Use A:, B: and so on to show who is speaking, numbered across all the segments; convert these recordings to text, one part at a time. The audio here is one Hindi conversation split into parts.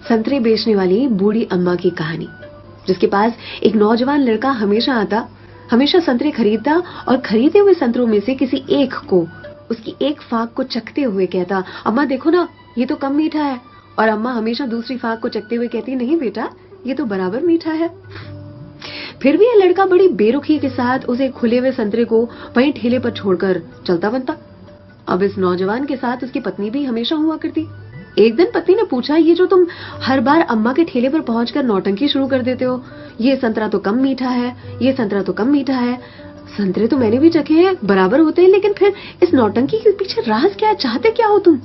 A: संतरे बेचने वाली बूढ़ी अम्मा की कहानी, जिसके पास एक नौजवान लड़का हमेशा आता, हमेशा संतरे खरीदता और खरीदे हुए संतरों में से किसी एक को, उसकी एक फाक को चखते हुए कहता, अम्मा देखो ना, ये तो कम मीठा है। और अम्मा हमेशा दूसरी फाक को चखते हुए कहती, नहीं बेटा, ये तो बराबर मीठा है। फिर भी यह लड़का बड़ी बेरुखी के साथ उसे खुले हुए संतरे को वहीं ठेले पर छोड़कर चलता बनता। अब इस नौजवान के साथ उसकी पत्नी भी हमेशा हुआ करती। एक दिन पत्नी ने पूछा, ये जो तुम हर बार अम्मा के ठेले पर पहुंचकर नौटंकी शुरू कर देते हो, ये संतरा तो कम मीठा है, ये संतरा तो कम मीठा है। संतरे तो मैंने भी चखे हैं, बराबर होते हैं, लेकिन फिर इस नौटंकी के पीछे राज क्या है, चाहते क्या हो तुम?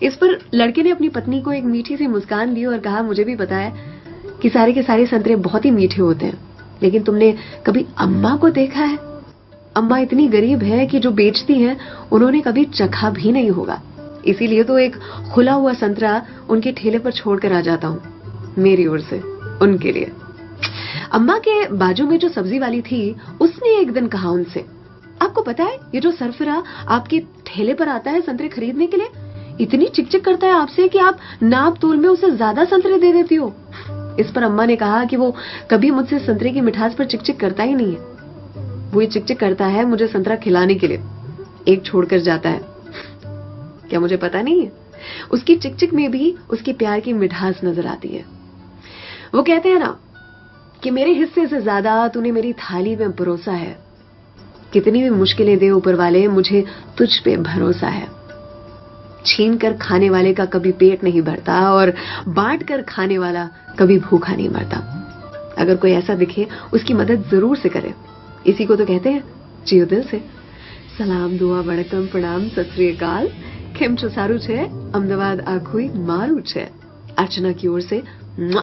A: इस पर लड़के ने अपनी पत्नी को एक मीठी सी मुस्कान दी और कहा, मुझे भी पता है कि सारे के सारे संतरे बहुत ही मीठे होते हैं, लेकिन तुमने कभी अम्मा को देखा है? अम्मा इतनी गरीब है कि जो बेचती हैं उन्होंने कभी चखा भी नहीं होगा, इसीलिए तो एक खुला हुआ संतरा उनके ठेले पर छोड़कर आ जाता हूँ, मेरी ओर से उनके लिए। अम्मा के बाजू में जो सब्जी वाली थी, उसने एक दिन कहा उनसे, आपको पता है ये जो सरफरा आपके ठेले पर आता है संतरे खरीदने के लिए, इतनी चिकचिक करता है आपसे कि आप नाप तोल में उसे ज्यादा संतरे दे देती हो। इस पर अम्मा ने कहा कि वो कभी मुझसे संतरे की मिठास पर चिकचिक करता ही नहीं है, वो ये चिकचिक करता है मुझे संतरा खिलाने के लिए, एक छोड़कर जाता है। क्या मुझे पता नहीं है? उसकी चिकचिक में भी उसके प्यार की मिठास नजर आती है। वो कहते हैं ना कि मेरे हिस्से से ज्यादा तूने मेरी थाली में परोसा है, कितनी भी मुश्किलें दे ऊपर वाले, मुझे तुझ पे भरोसा है। छीन कर खाने वाले का कभी पेट नहीं भरता और बांट कर खाने वाला कभी भूखा नहीं मरता। अगर कोई ऐसा दिखे उसकी मदद जरूर से करे, इसी को तो कहते हैं जियो दिल से। सलाम, दुआ, वणकम, प्रणाम, सत श्री अकाल, केम छो सारू छे, अहमदाबाद आखुई मारू छे। अर्चना की ओर से।